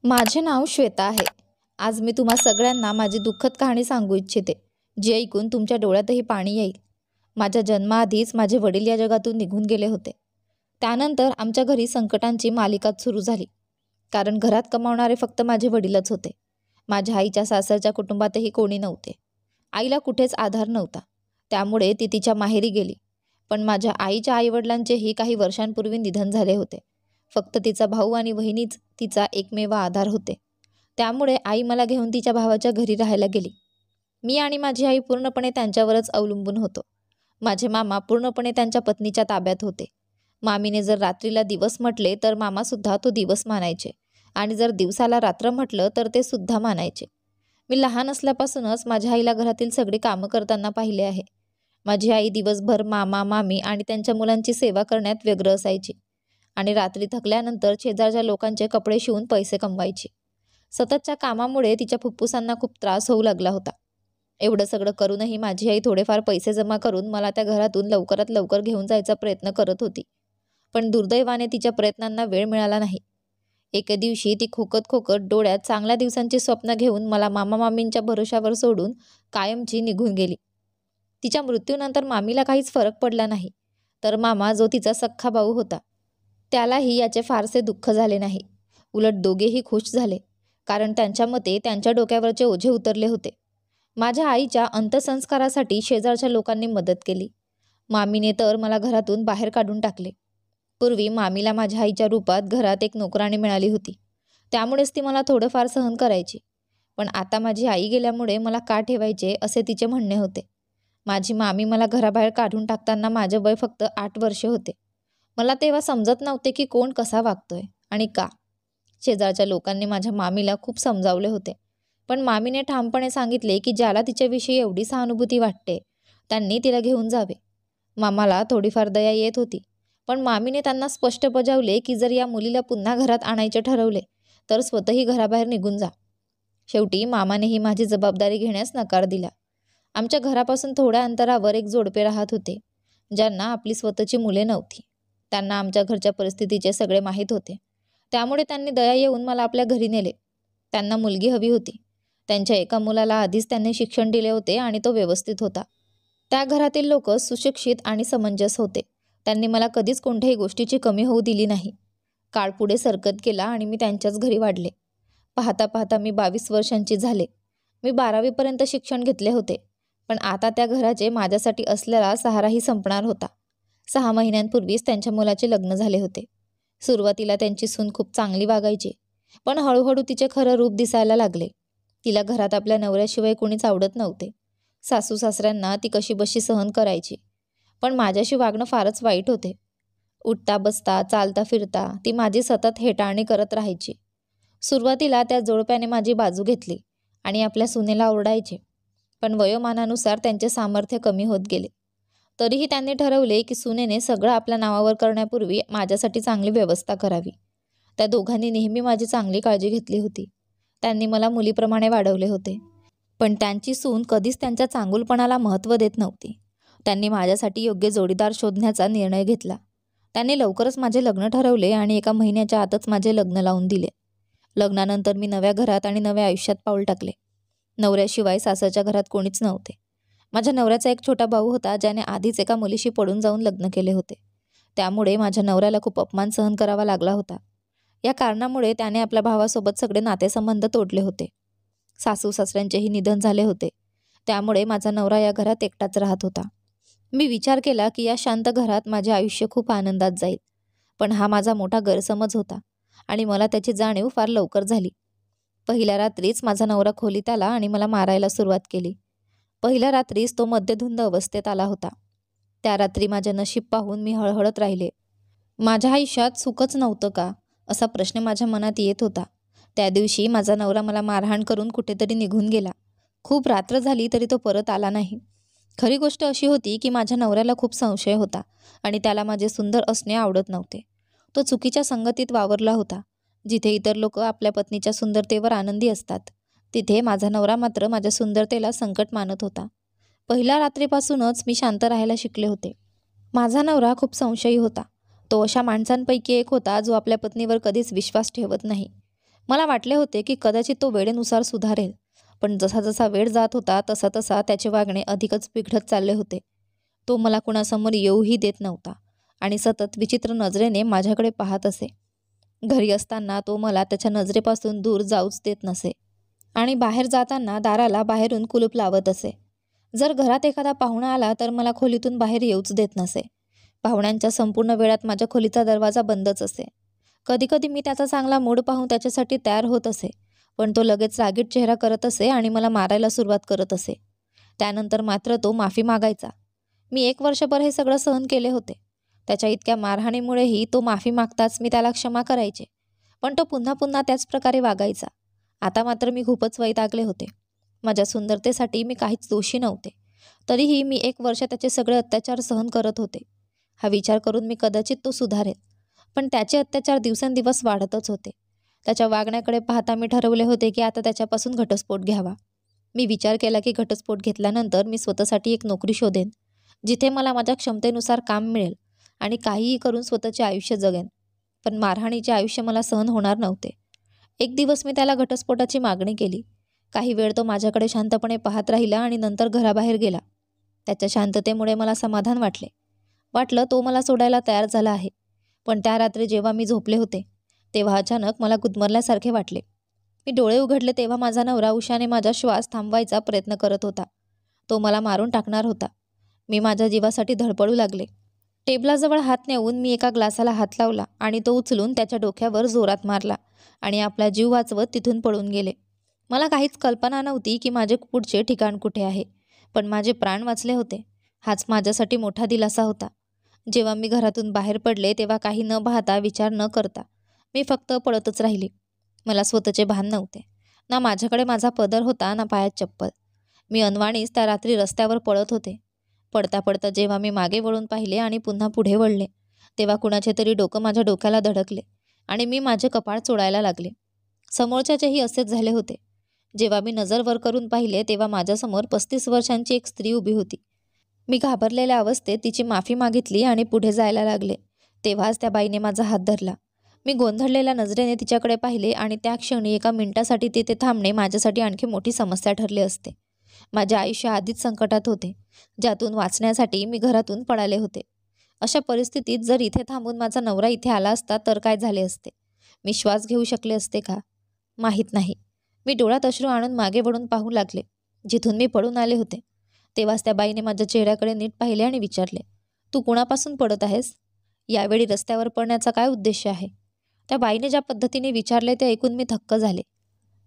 माझे नाव श्वेता आहे. आज मी तुम्हा सगळ्यांना माझी दुःखद कहाणी सांगू इच्छिते, जी ऐकून तुमच्या डोळ्यातही पाणी येईल. माझ्या जन्माआधीच माझे वडील या जगातून निघून गेले होते. त्यानंतर आमच्या घरी संकटांची मालिकाच सुरू झाली. कारण घरात कमावणारे फक्त माझे वडीलच होते. माझ्या आईच्या सासरच्या कुटुंबातही कोणी नव्हते. आईला कुठेच आधार नव्हता. त्यामुळे ती तिच्या माहेरी गेली. पण माझ्या आईच्या आईवडिलांचेही काही वर्षांपूर्वी निधन झाले होते. फक्त तिचा भाऊ आणि बहिणीच तिचा एकमेव आधार होते. त्यामुळे आई मला घेऊन तिच्या भावाच्या घरी राहायला गेली. मी आणि माझी आई पूर्णपणे त्यांच्यावरच अवलंबून होतो. माझे मामा पूर्णपणे त्यांच्या पत्नीच्या ताब्यात होते. मामीने जर रात्रीला दिवस म्हटले तर मामासुद्धा तो दिवस मानायचे, आणि जर दिवसाला रात्र म्हटलं तर ते सुद्धा मानायचे. मी लहान असल्यापासूनच माझ्या आईला घरातील सगळी कामं करताना पाहिले आहे. माझी आई दिवसभर मामा मामी आणि त्यांच्या मुलांची सेवा करण्यात व्यग्र असायची, आणि रात्री थकल्यानंतर शेजारच्या लोकांचे कपडे शिवून पैसे कमवायची. सततच्या कामामुळे तिच्या फुफ्फुसांना खूप त्रास होऊ लागला होता. एवढं सगळं करूनही माझी आई थोडेफार पैसे जमा करून मला त्या घरातून लवकरात लवकर घेऊन जायचा प्रयत्न करत होती. पण दुर्दैवाने तिच्या प्रयत्नांना वेळ मिळाला नाही. एके दिवशी ती खोकत खोकत डोळ्यात चांगल्या दिवसांची स्वप्न घेऊन मला मामा मामींच्या भरोशावर सोडून कायमची निघून गेली. तिच्या मृत्यूनंतर मामीला काहीच फरक पडला नाही. तर मामा, जो तिचा सख्खा भाऊ होता, त्यालाही याचे फारसे दुःख झाले नाही. उलट दोघेही खुश झाले, कारण त्यांच्या मते त्यांच्या डोक्यावरचे ओझे उतरले होते. माझ्या आईच्या अंत्यसंस्कारासाठी शेजारच्या लोकांनी मदत केली. मामीने तर मला घरातून बाहेर काढून टाकले. पूर्वी मामीला माझ्या आईच्या रूपात घरात एक नोकराणी मिळाली होती. त्यामुळेच ती मला थोडंफार सहन करायची. पण आता माझी आई गेल्यामुळे मला का ठेवायचे, असे तिचे म्हणणे होते. माझी मामी मला घराबाहेर काढून टाकताना माझे वय फक्त 8 वर्षे होते. मला तेव्हा समजत नव्हते की कोण कसा वागतोय आणि का. शेजारच्या लोकांनी माझ्या मामीला खूप समजावले होते, पण मामीने ठामपणे सांगितले की ज्याला तिच्याविषयी एवढी सहानुभूती वाटते त्यांनी तिला घेऊन जावे. मामाला थोडीफार दया येत होती, पण मामीने त्यांना स्पष्ट बजावले की जर या मुलीला पुन्हा घरात आणायचे ठरवले तर स्वतःही घराबाहेर निघून जा. शेवटी मामानेही माझी जबाबदारी घेण्यास नकार दिला. आमच्या घरापासून थोड्या अंतरावर एक जोडपे राहत होते, ज्यांना आपली स्वतःची मुले नव्हती. त्यांना आमच्या घरच्या परिस्थितीचे सगळे माहीत होते. त्यामुळे त्यांनी दया येऊन मला आपल्या घरी नेले. त्यांना मुलगी हवी होती. त्यांच्या एका मुलाला आधीच त्यांनी शिक्षण दिले होते आणि तो व्यवस्थित होता. त्या घरातील लोक सुशिक्षित आणि समंजस होते. त्यांनी मला कधीच कोणत्याही गोष्टीची कमी होऊ दिली नाही. काळ पुढे सरकत गेला आणि मी त्यांच्याच घरी वाढले. पाहता पाहता मी 22 वर्षांची झाले. मी 12वी पर्यंत शिक्षण घेतले होते. पण आता त्या घराचे माझ्यासाठी असलेला सहाराही संपणार होता. 6 महिन्यांपूर्वीच त्यांच्या मुलाचे लग्न झाले होते. सुरुवातीला त्यांची सून खूप चांगली वागायची, पण हळूहळू तिचे खरं रूप दिसायला लागले. तिला घरात आपल्या नवऱ्याशिवाय कोणीच आवडत नव्हते. सासू सासऱ्यांना ती कशीबशी सहन करायची, पण माझ्याशी वागणं फारच वाईट होते. उठता बसता चालता फिरता ती माझी सतत हेटाळणी करत राहायची. सुरुवातीला त्या जोडप्याने माझी बाजू घेतली आणि आपल्या सुनेला ओरडायचे, पण वयोमानानुसार त्यांचे सामर्थ्य कमी होत गेले. तरीही त्यांनी ठरवले की सुनेने सगळं आपल्या नावावर करण्यापूर्वी माझ्यासाठी चांगली व्यवस्था करावी. त्या दोघांनी नेहमी माझी चांगली काळजी घेतली होती. त्यांनी मला मुलीप्रमाणे वाढवले होते. पण त्यांची सून कधीच त्यांच्या चांगुलपणाला महत्त्व देत नव्हती. त्यांनी माझ्यासाठी योग्य जोडीदार शोधण्याचा निर्णय घेतला. त्यांनी लवकरच माझे लग्न ठरवले आणि 1 महिन्याच्या आतच माझे लग्न लावून दिले. लग्नानंतर मी नव्या घरात आणि नव्या आयुष्यात पाऊल टाकले. नवऱ्याशिवाय सासरच्या घरात कोणीच नव्हते. माझ्या नवऱ्याचा एक छोटा भाऊ होता, ज्याने आधीच एका मुलीशी पडून जाऊन लग्न केले होते. त्यामुळे माझ्या नवऱ्याला खूप अपमान सहन करावा लागला होता. या कारणामुळे त्याने आपल्या भावासोबत सगळे नातेसंबंध तोडले होते. सासू सासऱ्यांचेही निधन झाले होते. त्यामुळे माझा नवरा या घरात एकटाच राहत होता. मी विचार केला की या शांत घरात माझे आयुष्य खूप आनंदात जाईल. पण हा माझा मोठा गैरसमज होता आणि मला त्याची जाणीव फार लवकर झाली. पहिल्या रात्रीच माझा नवरा खोलीत आला आणि मला मारायला सुरुवात केली. पहिल्या रात्रीच तो मद्यधुंद अवस्थेत आला होता. त्या रात्री माझे नशीब पाहून मी हळहळत राहिले. माझ्या आयुष्यात सुखच नव्हतं का, असा प्रश्न माझ्या मनात येत होता. त्या दिवशी माझा नवरा मला मारहाण करून कुठेतरी निघून गेला. खूप रात्र झाली तरी तो परत आला नाही. खरी गोष्ट अशी होती की माझ्या नवऱ्याला खूप संशय होता आणि त्याला माझे सुंदर असणे आवडत नव्हते. तो चुकीच्या संगतीत वावरला होता. जिथे इतर लोक आपल्या पत्नीच्या सुंदरतेवर आनंदी असतात, तिथे माझा नवरा मात्र माझ्या सुंदरतेला संकट मानत होता. पहिल्या रात्रीपासूनच मी शांत राहायला शिकले होते. माझा नवरा खूप संशयी होता. तो अशा माणसांपैकी एक होता जो आपल्या पत्नीवर कधीच विश्वास ठेवत नाही. मला वाटले होते की कदाचित तो वेळेनुसार सुधारेल, पण जसा जसा वेळ जात होता तसा तसा त्याचे वागणे अधिकच बिघडत चालले होते. तो मला कुणासमोर येऊही देत नव्हता आणि सतत विचित्र नजरेने माझ्याकडे पाहत असे. घरी असताना तो मला त्याच्या नजरेपासून दूर जाऊच देत नसे आणि बाहेर जाताना दाराला बाहेरून कुलूप लावत असे. जर घरात एखादा पाहुणा आला तर मला खोलीतून बाहेर येऊच देत नसे. पाहुण्यांच्या संपूर्ण वेळात माझ्या खोलीचा दरवाजा बंदच असे. कधीकधी मी त्याचा चांगला मूड पाहून त्याच्यासाठी तयार होत असे, पण तो लगेच रागीट चेहरा करत असे आणि मला मारायला सुरुवात करत असे. त्यानंतर मात्र तो माफी मागायचा. मी 1 वर्षभर हे सगळं सहन केले होते. त्याच्या इतक्या मारहाणीमुळेही तो माफी मागताच मी त्याला क्षमा करायचे, पण तो पुन्हा पुन्हा त्याच प्रकारे वागायचा. आता मात्र मी खूपच वैतागले होते. माझ्या सुंदरतेसाठी मी काहीच दोषी नव्हते, तरीही मी 1 वर्ष त्याचे सगळे अत्याचार सहन करत होते. हा विचार करून मी कदाचित तो सुधारेल, पण त्याचे अत्याचार दिवसेंदिवस वाढतच होते. त्याच्या वागण्याकडे पाहता मी ठरवले होते की आता त्याच्यापासून घटस्फोट घ्यावा. मी विचार केला की घटस्फोट घेतल्यानंतर मी स्वतःसाठी एक नोकरी शोधेन, जिथे मला माझ्या क्षमतेनुसार काम मिळेल आणि काहीही करून स्वतःचे आयुष्य जगेन. पण मारहाणीचे आयुष्य मला सहन होणार नव्हते. एक दिवस मी त्याला घटस्फोटाची मागणी केली. काही वेळ तो माझ्याकडे शांतपणे पाहत राहिला आणि नंतर घराबाहेर गेला. त्याच्या शांततेमुळे मला समाधान वाटलं तो मला सोडायला तयार झाला आहे. पण त्या रात्री जेव्हा मी झोपले होते तेव्हा अचानक मला गुदमरल्यासारखे वाटले. मी डोळे उघडले तेव्हा माझा नवरा उशाने माझा श्वास थांबवायचा प्रयत्न करत होता. तो मला मारून टाकणार होता. मी माझ्या जीवासाठी धडपडू लागले. टेबलाजवळ हात नेऊन मी एका ग्लासाला हात लावला आणि तो उचलून त्याच्या डोक्यावर जोरात मारला आणि आपला जीव वाचवत तिथून पळून गेले. मला काहीच कल्पना नव्हती की माझे पुढचे ठिकाण कुठे आहे, पण माझे प्राण वाचले होते. हाच माझ्यासाठी मोठा दिलासा होता. जेव्हा मी घरातून बाहेर पडले तेव्हा काही न पाहता, विचार न करता मी फक्त पळतच राहिली. मला स्वतःचे भान नव्हते. ना माझ्याकडे माझा पदर होता, ना पायात चप्पल. मी अनवाणीच त्या रात्री रस्त्यावर पळत होते. पडता पडता जेव्हा मी मागे वळून पाहिले आणि पुन्हा पुढे वळले तेव्हा कुणाचे तरी डोकं माझ्या डोक्याला धडकले आणि मी माझे कपाळ चोळायला लागले. समोरच्याचेही असेच झाले होते. जेव्हा मी नजर वर करून पाहिले तेव्हा माझ्यासमोर 35 वर्षांची एक स्त्री उभी होती. मी घाबरलेल्या अवस्थेत तिची माफी मागितली आणि पुढे जायला लागले. तेव्हाच त्या बाईने माझा हात धरला. मी गोंधळलेल्या नजरेने तिच्याकडे पाहिले आणि त्या क्षणी एका मिनिटासाठी तिथे थांबणे माझ्यासाठी आणखी मोठी समस्या ठरली असते. माझे आयुष्य आधीच संकटात होते, ज्यातून वाचण्यासाठी मी घरातून पळाले होते. अशा परिस्थितीत जर इथे थांबून माझा नवरा इथे आला असता तर काय झाले असते? मी श्वास घेऊ शकले असते का? माहीत नाही. मी डोळ्यात अश्रू आणून मागे वळून पाहू लागले, जिथून मी पळून आले होते. तेव्हाच त्या बाईने माझ्या चेहऱ्याकडे नीट पाहिले आणि विचारले, तू कुणापासून पडत आहेस? यावेळी रस्त्यावर पडण्याचा काय उद्देश आहे? त्या बाईने ज्या पद्धतीने विचारले ते ऐकून मी थक्क झाले.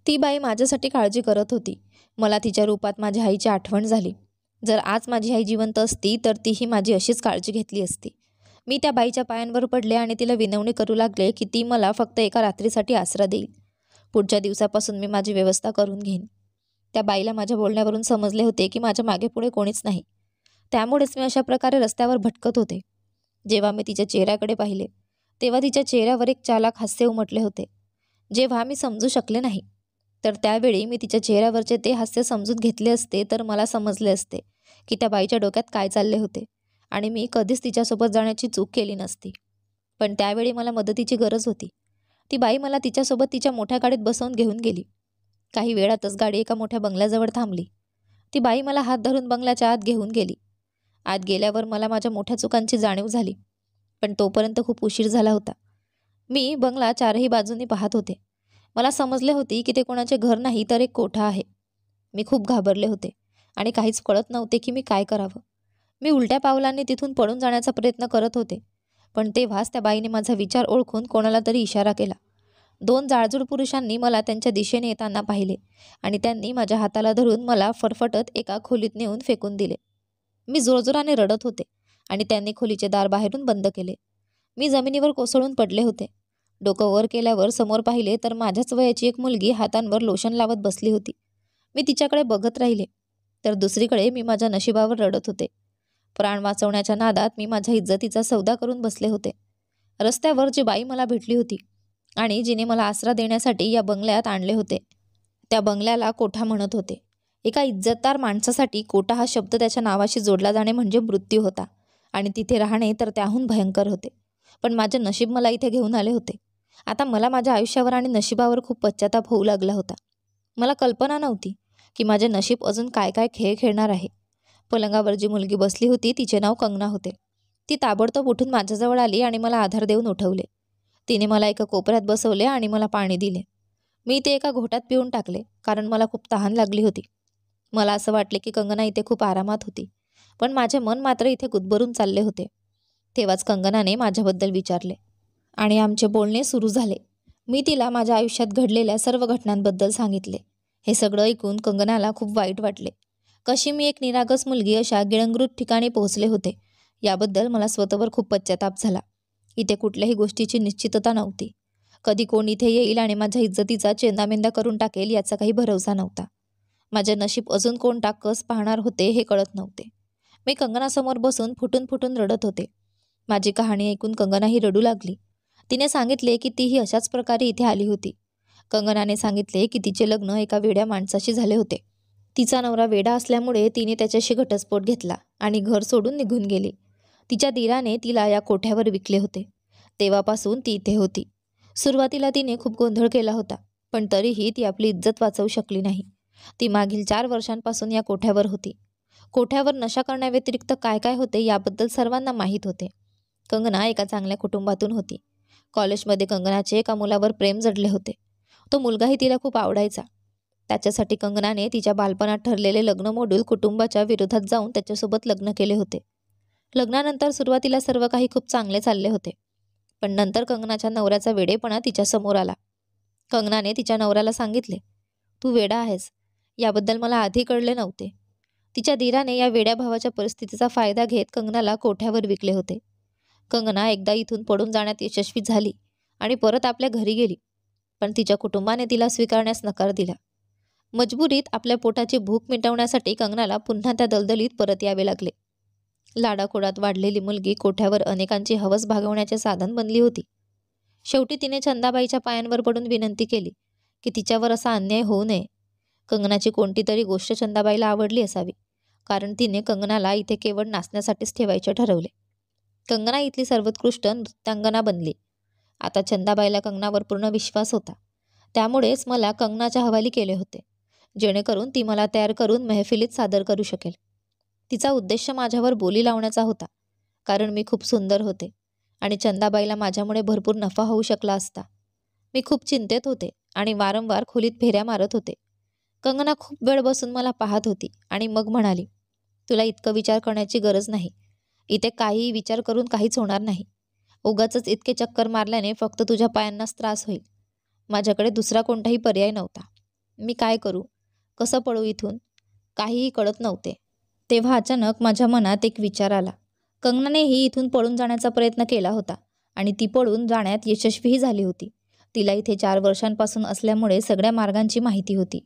ती बाई माझ्यासाठी काळजी करत होती. मला तिच्या रूपात माझ्या आईची आठवण झाली. जर आज माझी आई जिवंत असती तर तीही माझी अशीच काळजी घेतली असती. मी त्या बाईच्या पायांवर पडले आणि तिला विनवणी करू लागले की ती मला फक्त एका रात्रीसाठी आसरा देईल. पुढच्या दिवसापासून मी माझी व्यवस्था करून घेईन. त्या बाईला माझ्या बोलण्यावरून समजले होते की माझ्या मागे पुढे कोणीच नाही. त्यामुळेच मी अशा प्रकारे रस्त्यावर भटकत होते. जेव्हा मी तिच्या चेहऱ्याकडे पाहिले तेव्हा तिच्या चेहऱ्यावर एक चालाक हास्य उमटले होते. जेव्हा मी समजू शकले नाही तर त्यावेळी मी तिच्या चेहऱ्यावरचे ते हास्य समजून घेतले असते तर मला समजले असते की त्या बाईच्या डोक्यात काय चालले होते आणि मी कधीच तिच्यासोबत जाण्याची चूक केली नसती. पण त्यावेळी मला मदतीची गरज होती. ती बाई मला तिच्यासोबत तिच्या मोठ्या गाडीत बसवून घेऊन गेली. काही वेळातच गाडी एका मोठ्या बंगल्याजवळ थांबली. ती बाई मला हात धरून बंगल्याच्या आत घेऊन गेली. आत गेल्यावर मला माझ्या मोठ्या चुकांची जाणीव झाली, पण तोपर्यंत खूप उशीर झाला होता. मी बंगला चारही बाजूंनी पाहत होते. मला समजले होते की ते कोणाचे घर नाही तर एक कोठा आहे. मी खूप घाबरले होते आणि काहीच कळत नव्हते की मी काय करावं. मी उलट्या पावलांनी तिथून पळून जाण्याचा प्रयत्न करत होते, पण तेव्हाच त्या बाईने माझा विचार ओळखून कोणाला तरी इशारा केला. 2 जाडजूड पुरुषांनी मला त्यांच्या दिशेने येताना पाहिले आणि त्यांनी माझ्या हाताला धरून मला फरफटत एका खोलीत नेऊन फेकून दिले. मी जोरजोराने रडत होते आणि त्यांनी खोलीचे दार बाहेरून बंद केले. मी जमिनीवर कोसळून पडले होते. डोकं वर केल्यावर समोर पाहिले तर माझ्याच वयाची एक मुलगी हातांवर लोशन लावत बसली होती. मी तिच्याकडे बघत राहिले तर दुसरीकडे मी माझ्या नशिबावर रडत होते. प्राण वाचवण्याच्या नादात मी माझ्या इज्जतीचा सौदा करून बसले होते. रस्त्यावर जी बाई मला भेटली होती आणि जिने मला आसरा देण्यासाठी या बंगल्यात आणले होते, त्या बंगल्याला कोठा म्हणत होते. एका इज्जतदार माणसासाठी कोठा हा शब्द त्याच्या नावाशी जोडला जाणे म्हणजे मृत्यू होता आणि तिथे राहणे तर त्याहून भयंकर होते. पण माझे नशीब मला इथे घेऊन आले होते. आता मला माझ्या आयुष्यावर आणि नशिबावर खूप पश्चाताप होऊ लागला होता. मला कल्पना नव्हती की माझे नशीब अजून काय काय खेळ खेळणार आहे. पलंगावर जी मुलगी बसली होती तिचे नाव कंगना होते. ती ताबडतोब उठून माझ्याजवळ आली आणि मला आधार देऊन उठवले. तिने मला एका कोपऱ्यात बसवले आणि मला पाणी दिले. मी ते एका घोटात पिऊन टाकले, कारण मला खूप तहान लागली होती. मला असं वाटले की कंगना इथे खूप आरामात होती, पण माझे मन मात्र इथे गुदमरून चालले होते. तेव्हाच कंगनाने माझ्याबद्दल विचारले आणि आमचे बोलणे सुरू झाले. मी तिला माझ्या आयुष्यात घडलेल्या सर्व घटनांबद्दल सांगितले. हे सगळं ऐकून कंगनाला खूप वाईट वाटले. कशी मी एक निरागस मुलगी अशा गिळंकृत ठिकाणी पोहोचले होते याबद्दल मला स्वतःवर खूप पश्चाताप झाला. इथे कुठल्याही गोष्टीची निश्चितता नव्हती. कधी कोण इथे येईल आणि माझ्या इज्जतीचा चेंदामेंदा करून टाकेल याचा काही भरवसा नव्हता. माझे नशीब अजून कोणता कस पाहणार होते हे कळत नव्हते. मी कंगनासमोर बसून फुटून फुटून रडत होते. माझी कहाणी ऐकून कंगनाही रडू लागली. तिने सांगितले की तीही अशाच प्रकारे इथे आली होती. कंगनाने सांगितले की तिचे लग्न एका वेड्या माणसाशी झाले होते. तिचा नवरा वेडा असल्यामुळे तिने त्याच्याशी घटस्फोट घेतला आणि घर सोडून निघून गेली. तिच्या दीराने तिला या कोठ्यावर विकले होते. तेव्हापासून ती इथे होती. सुरुवातीला तिने खूप गोंधळ केला होता, पण तरीही ती आपली इज्जत वाचवू शकली नाही. ती मागील 4 वर्षांपासून या कोठ्यावर होती. कोठ्यावर नशा करण्याव्यतिरिक्त काय काय होते याबद्दल सर्वांना माहीत होते. कंगना एका चांगल्या कुटुंबातून होती. कॉलेजमध्ये कंगनाचे एका मुलावर प्रेम जडले होते. तो मुलगाही तिला खूप आवडायचा. त्याच्यासाठी कंगनाने तिच्या बालपणात ठरलेले लग्न मोडून कुटुंबाच्या विरोधात जाऊन त्याच्यासोबत लग्न केले होते. लग्नानंतर सुरुवातीला सर्व काही खूप चांगले चालले होते, पण नंतर कंगनाच्या नवऱ्याचा वेडेपणा तिच्या समोर आला. कंगनाने तिच्या नवऱ्याला सांगितले, तू वेडा आहेस, याबद्दल मला आधी कळले नव्हते. तिच्या दीराने या वेड्या भावाच्या परिस्थितीचा फायदा घेत कंगनाला कोठ्यावर विकले होते. कंगना एकदा इथून पडून जाण्यात यशस्वी झाली आणि परत आपल्या घरी गेली, पण तिच्या कुटुंबाने तिला स्वीकारण्यास नकार दिला. मजबुरीत आपल्या पोटाची भूक मिटवण्यासाठी कंगनाला पुन्हा त्या दलदलीत परत यावे लागले. लाडाकोडात वाढलेली मुलगी कोठ्यावर अनेकांची हवस भागवण्याचे साधन बनली होती. शेवटी तिने चंदाबाईच्या पायांवर पडून विनंती केली की तिच्यावर असा अन्याय होऊ नये. कंगनाची कोणती तरी गोष्ट चंदाबाईला आवडली असावी, कारण तिने कंगनाला इथे केवळ नाचण्यासाठीच ठेवायचे ठरवले. कंगना इथली सर्वोत्कृष्ट नृत्यांगना बनली. आता चंदाबाईला कंगनावर पूर्ण विश्वास होता. त्यामुळेच मला कंगनाच्या हवाली केले होते, जेणेकरून ती मला तयार करून महफिलीत सादर करू शकेल. तिचा उद्देश माझ्यावर बोली लावण्याचा होता, कारण मी खूप सुंदर होते आणि चंदाबाईला माझ्यामुळे भरपूर नफा होऊ शकला असता. मी खूप चिंतेत होते आणि वारंवार खोलीत फेऱ्या मारत होते. कंगना खूप वेळ बसून मला पाहत होती आणि मग म्हणाली, तुला इतकं विचार करण्याची गरज नाही. इथे काहीही विचार करून काहीच होणार नाही. उगाचच इतके चक्कर मारल्याने फक्त तुझ्या पायांनाच त्रास होईल. माझ्याकडे दुसरा कोणताही पर्याय नव्हता. मी काय करू, कसं पळू इथून, काहीही कळत नव्हते. तेव्हा अचानक माझ्या मनात एक विचार आला. कंगनानेही इथून पळून जाण्याचा प्रयत्न केला होता आणि ती पळून जाण्यात यशस्वीही झाली होती. तिला इथे 4 वर्षांपासून असल्यामुळे सगळ्या मार्गांची माहिती होती.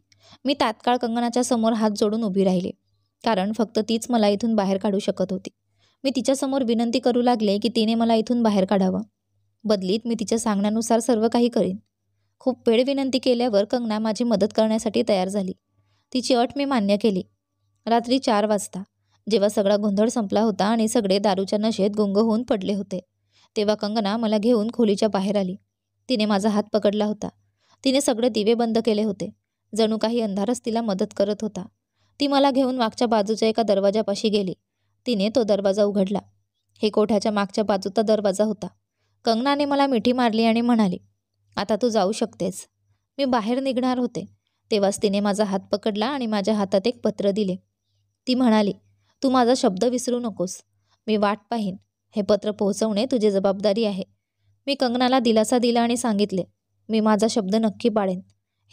मी तात्काळ कंगनाच्या समोर हात जोडून उभी राहिले, कारण फक्त तीच मला इथून बाहेर काढू शकत होती. मी तिच्यासमोर विनंती करू लागले की तिने मला इथून बाहेर काढावं. बदलीत मी तिच्या सांगण्यानुसार सर्व काही करीन. खूप वेळ विनंती केल्यावर कंगना माझी मदत करण्यासाठी तयार झाली. तिची अट मी मान्य केली. रात्री 4 वाजता जेव्हा सगळा गोंधळ संपला होता आणि सगळे दारूच्या नशेत गुंग होऊन पडले होते, तेव्हा कंगना मला घेऊन खोलीच्या बाहेर आली. तिने माझा हात पकडला होता. तिने सगळे दिवे बंद केले होते. जणू काही अंधारच तिला मदत करत होता. ती मला घेऊन मागच्या बाजूच्या एका दरवाजापाशी गेली. तिने तो दरवाजा उघडला. हे कोठ्याच्या मागच्या बाजूचा दरवाजा होता. कंगनाने मला मिठी मारली आणि म्हणाली, आता तू जाऊ शकतेस. मी बाहेर निघणार होते, तेव्हाच तिने माझा हात पकडला आणि माझ्या हातात एक पत्र दिले. ती म्हणाली, तू माझा शब्द विसरू नकोस. मी वाट पाहीन. हे पत्र पोहोचवणे तुझी जबाबदारी आहे. मी कंगनाला दिलासा दिला आणि सांगितले, मी माझा शब्द नक्की पाळेन.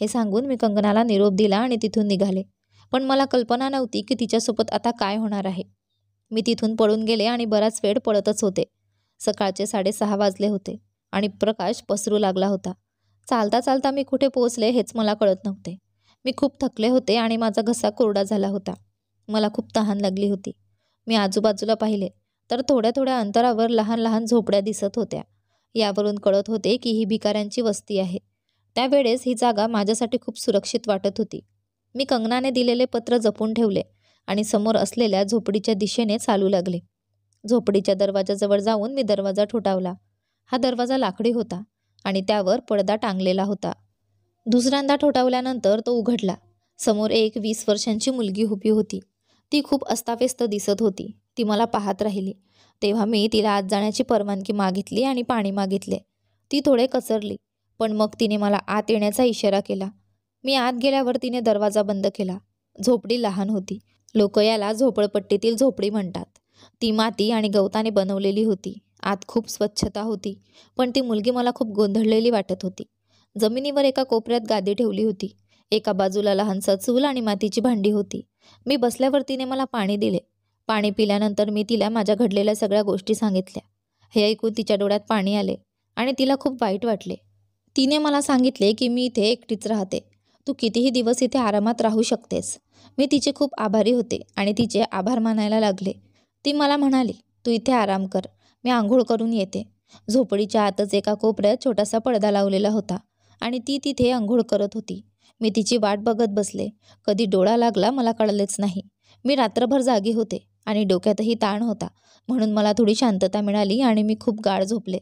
हे सांगून मी कंगनाला निरोप दिला आणि तिथून निघाले. पण मला कल्पना नव्हती की तिच्यासोबत आता काय होणार आहे. मी तिथून पळून गेले आणि बराच वेळ पळतच होते. सकाळचे 6:30 वाजले होते आणि प्रकाश पसरू लागला होता. चालता चालता मी कुठे पोहोचले हेच मला कळत नव्हते. मी खूप थकले होते आणि माझा घसा कोरडा झाला होता. मला खूप तहान लागली होती. मी आजूबाजूला पाहिले तर थोड्या थोड्या अंतरावर लहान लहान झोपड्या दिसत होत्या. यावरून कळत होते की ही भिकाऱ्यांची वस्ती आहे. त्यावेळेस ही जागा माझ्यासाठी खूप सुरक्षित वाटत होती. मी कंगनाने दिलेले पत्र जपून ठेवले आणि समोर असलेल्या झोपडीच्या दिशेने चालू लागले. झोपडीच्या दरवाजाजवळ जाऊन मी दरवाजा ठोठावला. हा दरवाजा लाकडी होता आणि त्यावर पडदा टांगलेला होता. दुसऱ्यांदा ठोठावल्यानंतर तो उघडला. समोर एक 20 वर्षांची मुलगी उभी होती. ती खूप अस्ताव्यस्त दिसत होती. ती मला पाहत राहिली. तेव्हा मी तिला आत जाण्याची परवानगी मागितली आणि पाणी मागितले. ती थोडे कचरली, पण मग तिने मला आत येण्याचा इशारा केला. मी आत गेल्यावर तिने दरवाजा बंद केला. झोपडी लहान होती. लोक याला झोपडपट्टीतील झोपडी म्हणतात. ती माती आणि गवताने बनवलेली होती. आत खूप स्वच्छता होती, पण ती मुलगी मला खूप गोंधळलेली वाटत होती. जमिनीवर एका कोपऱ्यात गादी ठेवली होती. एका बाजूला लहानसा चूल आणि मातीची भांडी होती. मी बसल्यावर तिने मला पाणी दिले. पाणी पिल्यानंतर मी तिला माझ्या घडलेल्या सगळ्या गोष्टी सांगितल्या. हे ऐकून तिच्या डोळ्यात पाणी आले आणि तिला खूप वाईट वाटले. तिने मला सांगितले की मी इथे एकटीच राहते. तू कितीही दिवस इथे आरामात राहू शकतेस. मी तिचे खूप आभारी होते आणि तिचे आभार मानायला लागले. ती मला म्हणाली, तू इथे आराम कर, मी आंघोळ करून येते. झोपडीच्या आतच एका कोपऱ्यात छोटासा पडदा लावलेला होता आणि ती तिथे आंघोळ करत होती. मी तिची वाट बघत बसले. कधी डोळा लागला मला कळलेच नाही. मी रात्रभर जागी होते आणि डोक्यातही ताण होता, म्हणून मला थोडी शांतता मिळाली आणि मी खूप गाढ झोपले.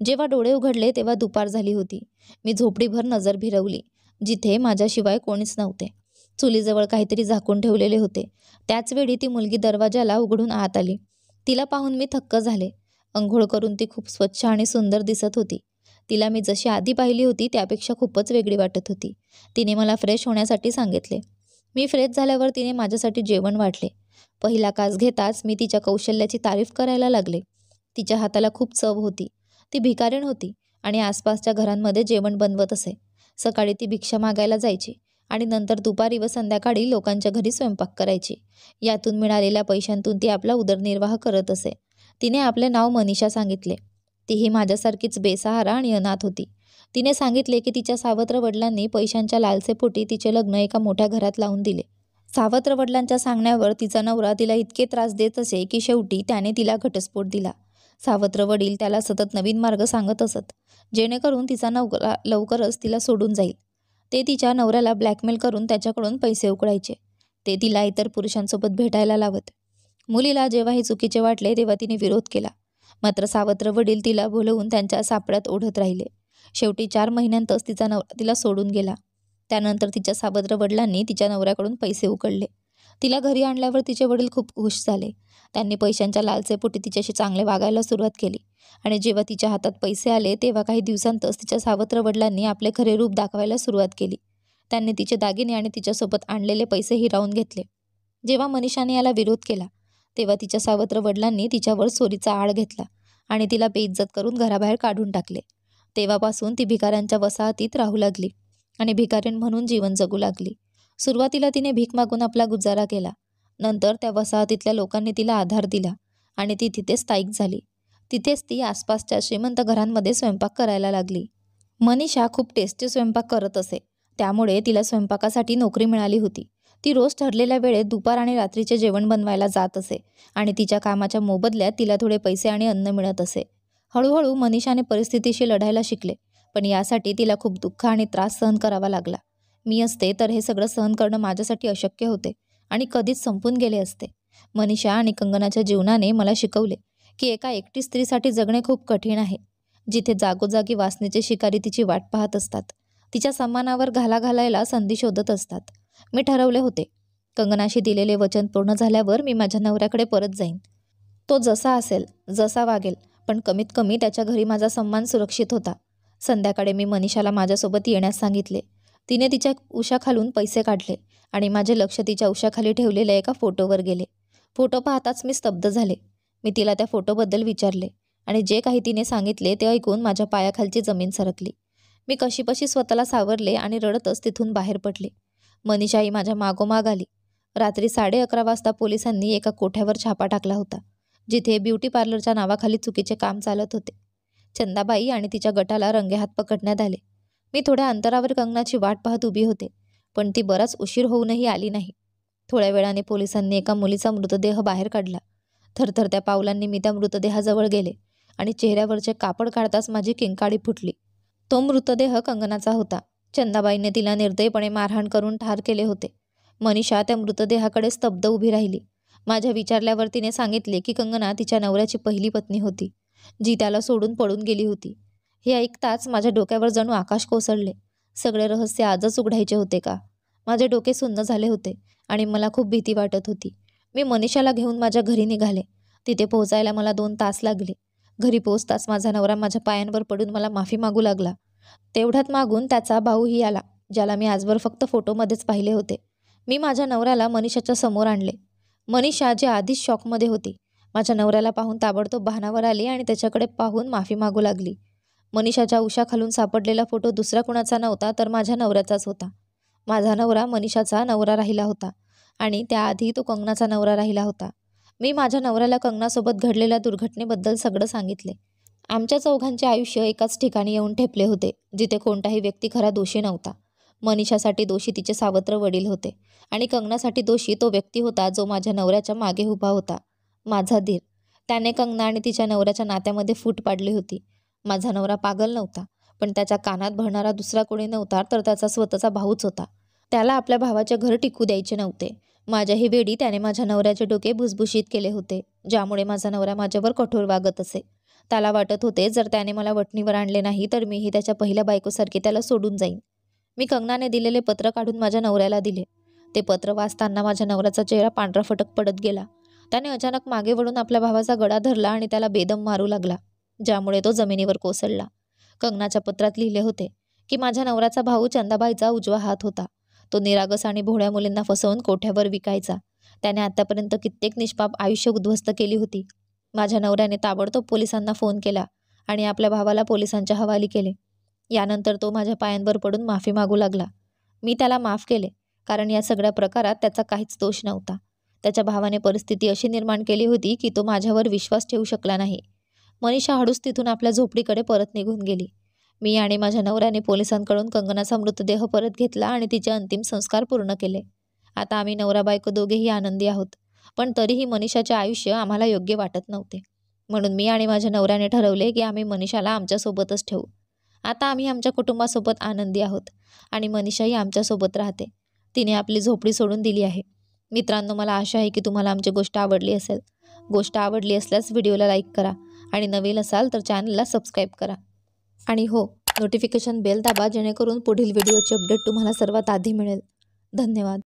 जेव्हा डोळे उघडले तेव्हा दुपार झाली होती. मी झोपडीभर नजर भिरवली. जिथे माझ्याशिवाय कोणीच नव्हते. चुलीजवळ काहीतरी झाकून ठेवलेले होते. त्याच वेळी ती मुलगी दरवाजाला उघडून आत आली. तिला पाहून मी थक्क झाले. अंघोळ करून ती खूप स्वच्छ आणि सुंदर दिसत होती. तिला मी जशी आधी पाहिली होती त्यापेक्षा खूपच वेगळी वाटत होती. तिने मला फ्रेश होण्यासाठी सांगितले. मी फ्रेश झाल्यावर तिने माझ्यासाठी जेवण वाढले. पहिला घास घेताच मी तिच्या कौशल्याची तारीफ करायला लागले. तिच्या हाताला खूप चव होती. ती भिकारीण होती आणि आसपासच्या घरांमध्ये जेवण बनवत असे. सकाळी ती भिक्षा मागायला जायची आणि नंतर दुपारी व संध्याकाळी लोकांच्या घरी स्वयंपाक करायची. यातून मिळालेल्या पैशांतून ती आपला उदरनिर्वाह करत असे. तिने आपले नाव मनीषा सांगितले. तीही माझ्यासारखीच बेसहारा आणि अनाथ होती. तिने सांगितले की तिच्या सावत्र वडिलांनी पैशांच्या लालसेपोटी तिचे लग्न एका मोठ्या घरात लावून दिले. सावत्र वडिलांच्या सांगण्यावर तिचा नवरा तिला इतके त्रास देत असे की शेवटी त्याने तिला घटस्फोट दिला. सावत्र वडील त्याला सतत नवीन मार्ग सांगत असत, जेणेकरून तिचा नवरा लवकरच तिला सोडून जाईल. ते तिच्या नवऱ्याला ब्लॅकमेल करून त्याच्याकडून पैसे उकळायचे. ते तिला इतर पुरुषांसोबत भेटायला लावत. मुलीला जेव्हा हे चुकीचे वाटले तेव्हा तिने विरोध केला. मात्र सावत्र वडील तिला बोलवून त्यांच्या सापळ्यात ओढत राहिले. शेवटी 4 महिन्यांतच तिचा नवरा तिला सोडून गेला. त्यानंतर तिच्या सावत्र वडिलांनी तिच्या नवऱ्याकडून पैसे उकळले. तिला घरी आणल्यावर तिचे वडील खूप खुश झाले. त्यांनी पैशांच्या लालसेपोटी तिच्याशी चांगले वागायला सुरुवात केली आणि जेव्हा तिच्या हातात पैसे आले तेव्हा काही दिवसांतच तिच्या सावत्र वडिलांनी आपले खरे रूप दाखवायला सुरुवात केली. त्यांनी तिचे दागिने आणि तिच्यासोबत आणलेले पैसे हिरावून घेतले. जेव्हा मनीषाने याला विरोध केला तेव्हा तिच्या सावत्र वडिलांनी तिच्यावर चोरीचा आळ घेतला आणि तिला बेइज्जत करून घराबाहेर काढून टाकले. तेव्हापासून ती भिकाऱ्यांच्या वसाहतीत राहू लागली आणि भिकारीण म्हणून जीवन जगू लागली. सुरुवातीला तिने भीक मागून आपला गुजारा केला. नंतर त्या वसाहतीतल्या लोकांनी तिला आधार दिला आणि ती तिथे स्थायिक झाली. तिथेच ती आसपासच्या श्रीमंत घरांमध्ये स्वयंपाक करायला लागली. मनीषा खूप टेस्टी स्वयंपाक करत असे, त्यामुळे तिला स्वयंपाकासाठी नोकरी मिळाली होती. ती रोज ठरलेल्या वेळेत दुपार आणि रात्रीचे जेवण बनवायला जात असे आणि तिच्या कामाच्या मोबदल्यात तिला थोडे पैसे आणि अन्न मिळत असे. हळूहळू मनीषाने परिस्थितीशी लढायला शिकले, पण यासाठी तिला खूप दुःख आणि त्रास सहन करावा लागला. मी असते तर हे सगळं सहन करणं माझ्यासाठी अशक्य होते आणि कधीच संपून गेले असते. मनीषा आणि कंगनाच्या जीवनाने मला शिकवले की एका एकटी स्त्रीसाठी जगणे खूप कठीण आहे. जिथे जागोजागी वासनेचे शिकारी तिची वाट पाहत असतात, तिच्या सन्मानावर घाला घालायला संधी शोधत असतात. मी ठरवले होते, कंगनाशी दिलेले वचन पूर्ण झाल्यावर मी माझ्या नवऱ्याकडे परत जाईन. तो जसा असेल, जसा वागेल, पण कमीत कमी त्याच्या घरी माझा सन्मान सुरक्षित होता. संध्याकाळी मी मनीषाला माझ्यासोबत येण्यास सांगितले. तिने तिच्या उशाखालून पैसे काढले आणि माझे लक्ष तिच्या उशाखाली ठेवलेल्या एका फोटोवर गेले. फोटो पाहताच मी स्तब्ध झाले. मी तिला त्या फोटोबद्दल विचारले आणि जे काही तिने सांगितले ते ऐकून माझ्या पायाखालची जमीन सरकली. मी कशीबशी स्वतःला सावरले आणि रडतच तिथून बाहेर पडले. मनीषाही माझ्या मागोमाग आली. रात्री 11:30 वाजता पोलिसांनी एका कोठ्यावर छापा टाकला होता, जिथे ब्युटी पार्लरच्या नावाखाली चुकीचे काम चालत होते. चंदाबाई आणि तिच्या गटाला रंगेहात पकडण्यात आले. मी थोड्या अंतरावर कंगनाची वाट पाहत उभी होते, पण ती बराच उशीर होऊनही आली नाही. थोड्या वेळाने पोलिसांनी एका मुलीचा मृतदेह बाहेर काढला. थरथरत्या पावलांनी मी त्या मृतदेहाजवळ गेले आणि चेहऱ्यावरचे कापड काढताच माझी किंकाळी फुटली. तो मृतदेह कंगनाचा होता. चंदाबाईने तिला निर्दयपणे मारहाण करून ठार केले होते. मनीषा त्या मृतदेहाकडे स्तब्ध उभी राहिली. माझ्या विचारल्यावर तिने सांगितले की कंगना तिच्या नवऱ्याची पहिली पत्नी होती, जी त्याला सोडून पळून गेली होती. हे ऐकताच माझ्या डोक्यावर जणू आकाश कोसळले. सगळे रहस्य आजच उघडायचे होते का? माझे डोके सुन्न झाले होते आणि मला खूप भीती वाटत होती. मी मनीषाला घेऊन माझ्या घरी निघाले. तिथे पोहोचायला मला 2 तास लागले. घरी पोहोचताच माझा नवरा माझ्या पायांवर पडून मला माफी मागू लागला. तेवढ्यात मागून त्याचा भाऊही आला, ज्याला मी आजवर फक्त फोटोमध्येच पाहिले होते. मी माझ्या नवऱ्याला मनीषाच्या समोर आणले. मनीषा, जी आधीच शॉकमध्ये होती, माझ्या नवऱ्याला पाहून ताबडतोब भानावर आली आणि त्याच्याकडे पाहून माफी मागू लागली. मनीषाच्या उशाखालून सापडलेला फोटो दुसरा कुणाचा नव्हता, तर माझ्या नवऱ्याचाच होता. माझा नवरा मनीषाचा नवरा राहिला होता आणि त्याआधी तो कंगनाचा नवरा राहिला होता. मी माझ्या नवऱ्याला कंगनासोबत घडलेल्या दुर्घटनेबद्दल सगळं सांगितले. आमच्या चौघांचे आयुष्य एकाच ठिकाणी येऊन ठेपले होते, जिथे कोणताही व्यक्ती खरा दोषी नव्हता. मनीषासाठी दोषी तिचे सावत्र वडील होते आणि कंगनासाठी दोषी तो व्यक्ती होता जो माझ्या नवऱ्याच्या मागे उभा होता, माझा धीर. त्याने कंगना आणि तिच्या नवऱ्याच्या नात्यामध्ये फूट पाडली होती. माझा नवरा पागल नव्हता, पण त्याच्या कानात भरणारा दुसरा कोणी नव्हता, तर त्याचा स्वतःचा भाऊच होता. त्याला आपल्या भावाचे घर टिकू द्यायचे नव्हते. माझ्याही वेळी त्याने माझ्या नवऱ्याचे डोके भुसभुशीत केले होते, ज्यामुळे माझा नवरा माझ्यावर कठोर वागत असे. त्याला वाटत होते जर त्याने मला वठणीवर आणले नाही तर मीही त्याच्या पहिल्या बायकोसारखी त्याला सोडून जाईन. मी कंगनाने दिलेले पत्र काढून माझ्या नवऱ्याला दिले. ते पत्र वाचताना माझ्या नवऱ्याचा चेहरा पांढरा फटक पडत गेला. त्याने अचानक मागे वळून आपल्या भावाचा गळा धरला आणि त्याला बेदम मारू लागला, ज्यामुळे तो जमिनीवर कोसळला. कंगनाच्या पत्रात लिहिले होते की माझ्या नवऱ्याचा भाऊ चंदाबाईचा उजवा हात होता. तो निरागस आणि भोळ्या मुलींना फसवून कोठ्यावर विकायचा. त्याने आतापर्यंत कित्येक निष्पाप आयुष्य उद्ध्वस्त केली होती. माझ्या नवऱ्याने ताबडतोब पोलिसांना फोन केला आणि आपल्या भावाला पोलिसांच्या हवाली केले. यानंतर तो माझ्या पायांवर पडून माफी मागू लागला. मी त्याला माफ केले, कारण या सगळ्या प्रकारात त्याचा काहीच दोष नव्हता. त्याच्या भावाने परिस्थिती अशी निर्माण केली होती की तो माझ्यावर विश्वास ठेवू शकला नाही. मनीषा हळूच तिथून आपल्या झोपडीकडे परत निघून गेली. मी आणि माझ्या नवऱ्याने पोलिसांकडून कंगनाचा मृतदेह परत घेतला आणि तिचे अंतिम संस्कार पूर्ण केले. आता आम्ही नवरा बायको दोघेही आनंदी आहोत. पण तरीही मनीषाचे आयुष्य आम्हाला योग्य वाटत नव्हते. म्हणून मी आणि माझ्या नवऱ्याने ठरवले की आम्ही मनीषाला आमच्यासोबतच ठेवू. आता आम्ही आमच्या कुटुंबासोबत आनंदी आहोत आणि मनीषाही आमच्यासोबत राहते. तिने आपली झोपडी सोडून दिली आहे. मित्रांनो, मला आशा आहे की तुम्हाला आमची गोष्ट आवडली असेल. गोष्ट आवडली असल्यास व्हिडिओला लाईक करा आणि नवीन असाल तर चॅनलला सबस्क्राईब करा. आणि हो, नोटिफिकेशन बेल दाबा, जेणेकरून पुढील व्हिडिओची अपडेट तुम्हाला सर्वात आधी मिळेल. धन्यवाद.